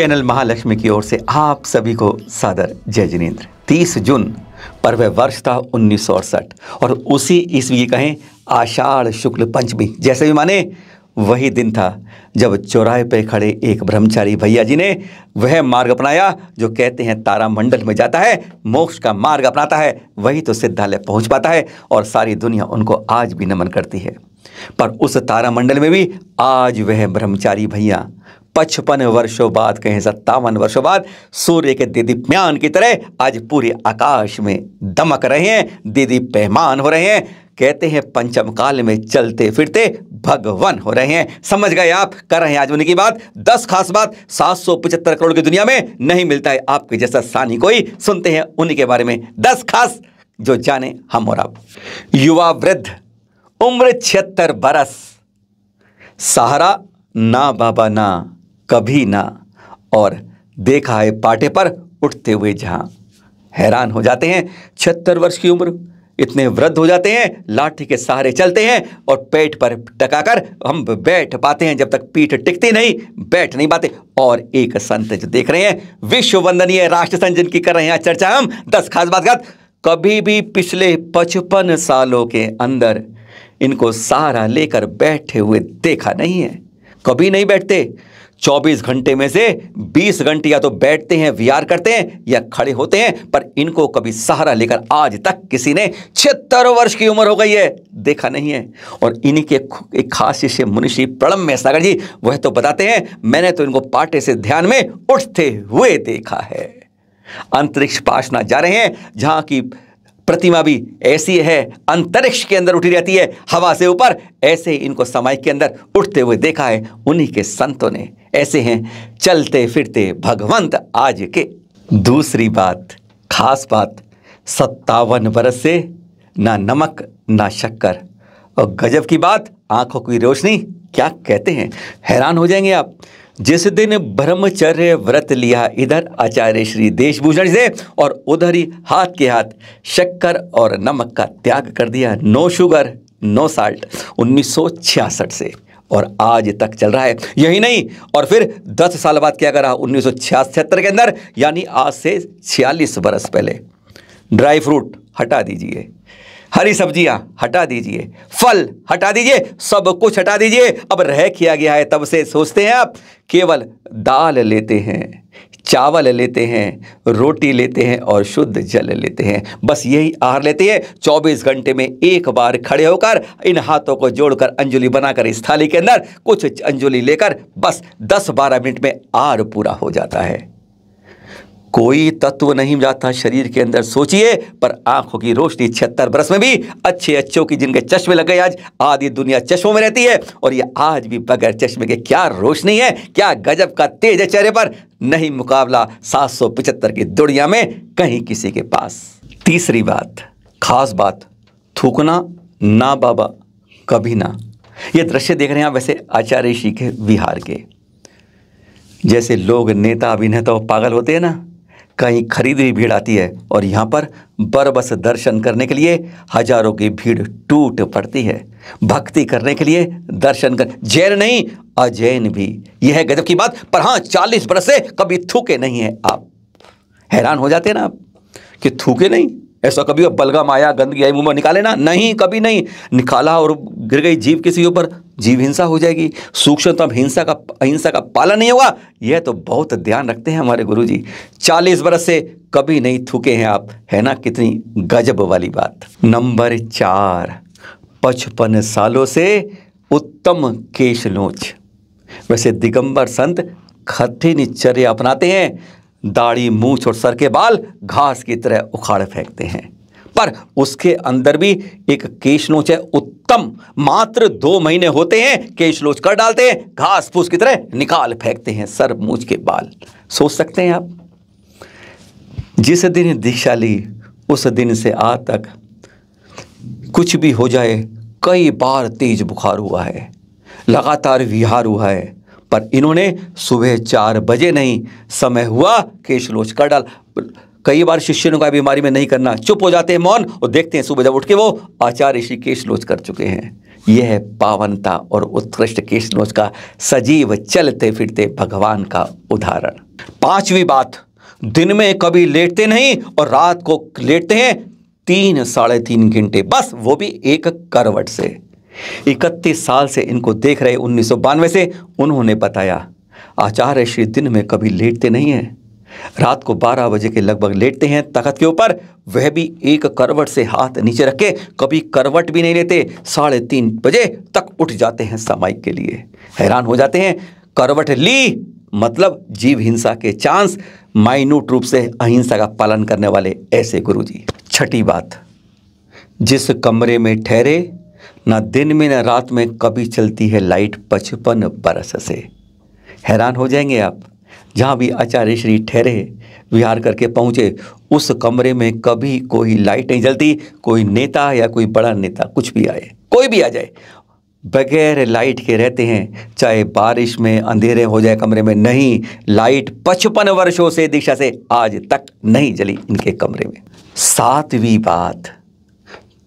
Channel Mahalakshmi की ओर से आप सभी को सादर जय जिनेंद्र। 30 जून पर वह वर्ष था 1968 और उसी ईस्वी की कहें आषाढ़ शुक्ल पंचमी जैसे भी माने वही दिन था जब चौराहे पे खड़े एक ब्रह्मचारी भैया जी ने वह मार्ग अपनाया जो कहते हैं तारामंडल में जाता है, मोक्ष का मार्ग अपनाता है, वही तो सिद्धालय पहुंच पाता है और सारी दुनिया उनको आज भी नमन करती है। पर उस तारामंडल में भी आज वह ब्रह्मचारी भैया 55 वर्षों बाद कहें 57 वर्षों बाद सूर्य के दीदीप्यमान की तरह आज पूरे आकाश में दमक रहे हैं, दीदीप्यमान हो रहे हैं। कहते हैं पंचम काल में चलते फिरते भगवान हो रहे हैं। समझ गए आप? कर रहे हैं आज उन्हीं की बात। 10 खास बात 775 करोड़ की दुनिया में नहीं मिलता है आपके जैसा सानी कोई। सुनते हैं उन्हीं के बारे में 10 खास जो जाने हम और आप। युवा वृद्ध, उम्र 76 बरस, सहारा ना बाबा ना कभी ना, और देखा है पाटे पर उठते हुए जहां। हैरान हो जाते हैं 76 वर्ष की उम्र, इतने वृद्ध हो जाते हैं, लाठी के सहारे चलते हैं और पेट पर टकाकर हम बैठ पाते हैं। जब तक पीठ टिकती नहीं बैठ नहीं पाते। और एक संत जो देख रहे हैं विश्व वंदनीय राष्ट्र संत जिनकी कर रहे हैं चर्चा हम 10 खास बात। कभी भी पिछले 55 सालों के अंदर इनको सहारा लेकर बैठे हुए देखा नहीं है। कभी नहीं बैठते। 24 घंटे में से 20 घंटे या तो बैठते हैं, विहार करते हैं या खड़े होते हैं, पर इनको कभी सहारा लेकर आज तक किसी ने 76 वर्ष की उम्र हो गई है देखा नहीं है। और इन्हीं के एक खास शिष्य मुनिषी प्रणम्य सागर जी वह तो बताते हैं मैंने तो इनको पाटे से ध्यान में उठते हुए देखा है। अंतरिक्ष पासना जा रहे हैं जहां की प्रतिमा भी ऐसी है, अंतरिक्ष के अंदर उठी रहती है हवा से ऊपर, ऐसे ही इनको समय के अंदर उठते हुए देखा है उन्हीं के संतों ने। ऐसे हैं चलते फिरते भगवंत आज के। दूसरी बात, खास बात, 57 बरस से ना नमक ना शक्कर, और गजब की बात आंखों की रोशनी। क्या कहते हैं, हैरान हो जाएंगे आप। जिस दिन ब्रह्मचर्य व्रत लिया इधर आचार्य श्री देशभूषण से और उधर ही हाथ के हाथ शक्कर और नमक का त्याग कर दिया, नो शुगर नो साल्ट, 1966 से और आज तक चल रहा है। यही नहीं, और फिर 10 साल बाद क्या करा 1976 के अंदर, यानी आज से 46 बरस पहले ड्राई फ्रूट हटा दीजिए, हरी सब्जियां हटा दीजिए, फल हटा दीजिए, सब कुछ हटा दीजिए। अब रह किया गया है तब से सोचते हैं आप, केवल दाल लेते हैं, चावल लेते हैं, रोटी लेते हैं और शुद्ध जल लेते हैं। बस यही आहार लेते हैं। 24 घंटे में एक बार खड़े होकर इन हाथों को जोड़कर अंजलि बनाकर इस थाली के अंदर कुछ अंजलि लेकर बस 10-12 मिनट में आहार पूरा हो जाता है। कोई तत्व नहीं जाता शरीर के अंदर, सोचिए। पर आंखों की रोशनी 76 बरस में भी अच्छे अच्छों की जिनके चश्मे लग गए आज, आधी दुनिया चश्मों में रहती है और ये आज भी बगैर चश्मे के क्या रोशनी है, क्या गजब का तेज है चेहरे पर। नहीं मुकाबला 775 की दुनिया में कहीं किसी के पास। तीसरी बात, खास बात, थूकना ना बाबा कभी ना। ये दृश्य देख रहे हैं आप वैसे आचार्य ऋषि के विहार के। जैसे लोग नेता अभिनेता पागल होते हैं ना, कहीं खरीदी भीड़ आती है और यहाँ पर बरबस दर्शन करने के लिए हजारों की भीड़ टूट पड़ती है। भक्ति करने के लिए दर्शन कर, जैन नहीं अजैन भी। यह है गजब की बात। पर हाँ 40 बरस से कभी थूके नहीं है आप। हैरान हो जाते हैं ना आप कि थूके नहीं। ऐसा कभी बलगम आया, गंदगी आई मुंह में निकाले ना, नहीं कभी नहीं निकाला और गिर गई जीव किसी ऊपर, जीव हिंसा हो जाएगी। सूक्ष्मतम अहिंसा का पालन नहीं होगा। यह तो बहुत ध्यान रखते हैं हमारे गुरुजी। 40 बरस से कभी नहीं थूके हैं आप, है ना कितनी गजब वाली बात। नंबर 4, 55 सालों से उत्तम केश नोच। वैसे दिगंबर संत कठिनचर्या अपनाते हैं, दाढ़ी मूछ और सर के बाल घास की तरह उखाड़ फेंकते हैं, पर उसके अंदर भी एक केशनोच है उत्तम। मात्र 2 महीने होते हैं, केशनोच कर डालते हैं, घास फूस की तरह निकाल फेंकते हैं सर मूछ के बाल। सोच सकते हैं आप। जिस दिन दीक्षा ली उस दिन से आज तक कुछ भी हो जाए, कई बार तेज बुखार हुआ है, लगातार विहार हुआ है, पर इन्होंने सुबह 4 बजे नहीं, समय हुआ केशलोच कर डाल। कई बार शिष्यों का बीमारी में नहीं करना, चुप हो जाते हैं मौन और देखते हैं सुबह जब उठ के वो आचार्य ऋषि केशलोच कर चुके हैं। यह पावनता और उत्कृष्ट केशनोज का सजीव चलते फिरते भगवान का उदाहरण। पांचवी बात, दिन में कभी लेटते नहीं और रात को लेटते हैं 3-3.5 घंटे, बस वो भी एक करवट से। 31 साल से इनको देख रहे 1992 से उन्होंने बताया, आचार्य श्री दिन में कभी लेटते नहीं हैं, रात को 12 बजे के लगभग लेटते हैं तख्त के ऊपर, वह भी एक करवट से हाथ नीचे रख के, कभी करवट भी नहीं लेते, 3:30 बजे तक उठ जाते हैं सामायिक के लिए। हैरान हो जाते हैं, करवट ली मतलब जीव हिंसा के चांस, माइन्यूट रूप से अहिंसा का पालन करने वाले ऐसे गुरुजी। छठी बात, जिस कमरे में ठहरे न दिन में न रात में कभी चलती है लाइट 55 बरस से। हैरान हो जाएंगे आप, जहाँ भी आचार्य श्री ठहरे विहार करके पहुँचे उस कमरे में कभी कोई लाइट नहीं जलती। कोई नेता या कोई बड़ा नेता कुछ भी आए, कोई भी आ जाए, बगैर लाइट के रहते हैं, चाहे बारिश में अंधेरे हो जाए कमरे में, नहीं, लाइट 55 वर्षों से दीक्षा से आज तक नहीं जली इनके कमरे में। सातवीं बात,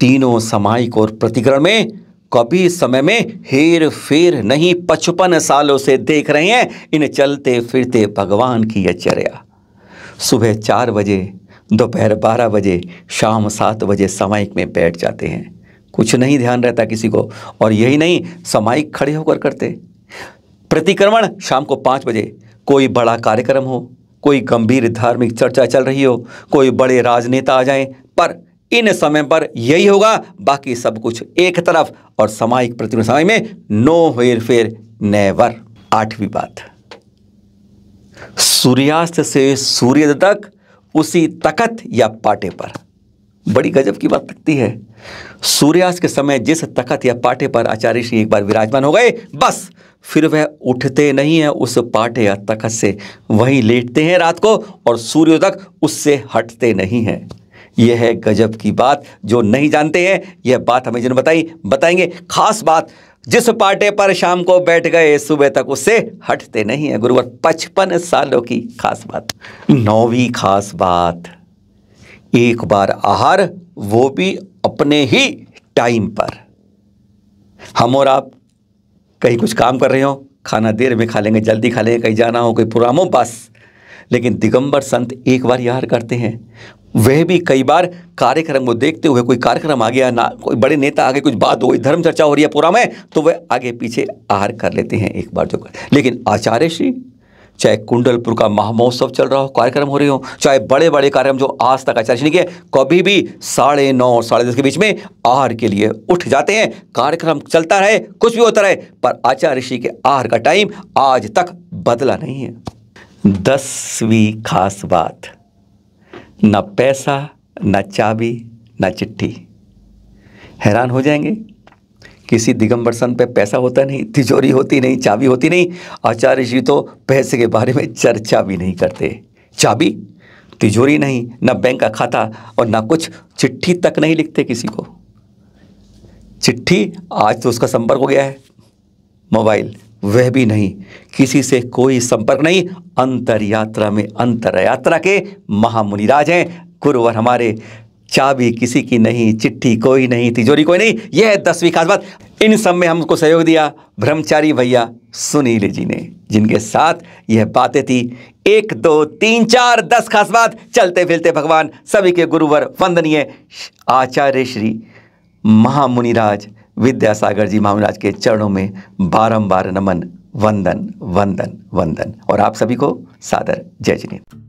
तीनों सामायिक और प्रतिकरण में कभी समय में हेर फेर नहीं, 55 सालों से देख रहे हैं इन चलते फिरते भगवान की यह चर्या। सुबह 4 बजे, दोपहर 12 बजे, शाम 7 बजे सामायिक में बैठ जाते हैं, कुछ नहीं ध्यान रहता किसी को। और यही नहीं, सामायिक खड़े होकर करते, प्रतिक्रमण शाम को 5 बजे, कोई बड़ा कार्यक्रम हो, कोई गंभीर धार्मिक चर्चा चल रही हो, कोई बड़े राजनेता आ जाएं, पर इन समय पर यही होगा, बाकी सब कुछ एक तरफ। और सामायिक प्रतिक्रमण समय में नो हेर फेर, नेवर। आठवीं बात, सूर्यास्त से सूर्योदय तक उसी तख्त या पाटे पर। बड़ी गजब की बात लगती है, सूर्यास्त के समय जिस तख्त या पाटे पर आचार्य श्री एक बार विराजमान हो गए, बस फिर वह उठते नहीं हैं उस पाटे या तख्त से, वहीं लेटते हैं रात को और सूर्योदय तक उससे हटते नहीं हैं। यह है गजब की बात, जो नहीं जानते हैं यह बात हमें जिन्होंने बताएंगे। खास बात, जिस पाटे पर शाम को बैठ गए सुबह तक उससे हटते नहीं हैं गुरुवर, 55 सालों की खास बात। 9वीं खास बात, एक बार आहार, वो भी अपने ही टाइम पर। हम और आप कहीं कुछ काम कर रहे हो, खाना देर में खा लेंगे, जल्दी खा लेंगे, कहीं जाना हो, कोई प्रोग्राम हो, बस। लेकिन दिगंबर संत एक बार आहार करते हैं, वह भी कई बार कार्यक्रम को देखते हुए। कोई कार्यक्रम आ गया ना, कोई बड़े नेता आ गए, कुछ बात हो गई, धर्म चर्चा हो रही है प्रोग्राम है, तो वह आगे पीछे आहार कर लेते हैं एक बार जो कर। लेकिन आचार्य श्री, चाहे कुंडलपुर का महामहोत्सव चल रहा हो, कार्यक्रम हो रहे हो, चाहे बड़े बड़े कार्यक्रम जो आज तक आचार्य श्री ने किए, कभी भी 9:30 और 10:30 के बीच में आहार के लिए उठ जाते हैं। कार्यक्रम चलता रहे, कुछ भी होता रहे, पर आचार्य श्री के आहार का टाइम आज तक बदला नहीं है। 10वीं खास बात, न पैसा, न चाबी, न चिट्ठी। हैरान हो जाएंगे, किसी दिगंबर संत पे पैसा होता नहीं, तिजोरी होती नहीं, चाबी होती नहीं। आचार्य जी तो पैसे के बारे में चर्चा भी नहीं करते। चाबी, तिजोरी नहीं, न बैंक का खाता और न कुछ, चिट्ठी तक नहीं लिखते किसी को। चिट्ठी आज तो उसका संपर्क हो गया है मोबाइल, वह भी नहीं, किसी से कोई संपर्क नहीं। अंतर यात्रा में अंतर यात्रा के महामुनिराज हैं गुरुवर हमारे। चाबी किसी की नहीं, चिट्ठी कोई नहीं, तिजोरी कोई नहीं। यह है 10वीं खास बात। इन सब में हमको सहयोग दिया ब्रह्मचारी भैया सुनील जी ने, जिनके साथ यह बातें थी। 1 2 3 4 10 खास बात। चलते फिरते भगवान सभी के गुरुवर वंदनीय आचार्य श्री महामुनिराज विद्यासागर जी महाराज के चरणों में बारंबार नमन, वंदन वंदन वंदन। और आप सभी को सादर जय जिनेंद्र।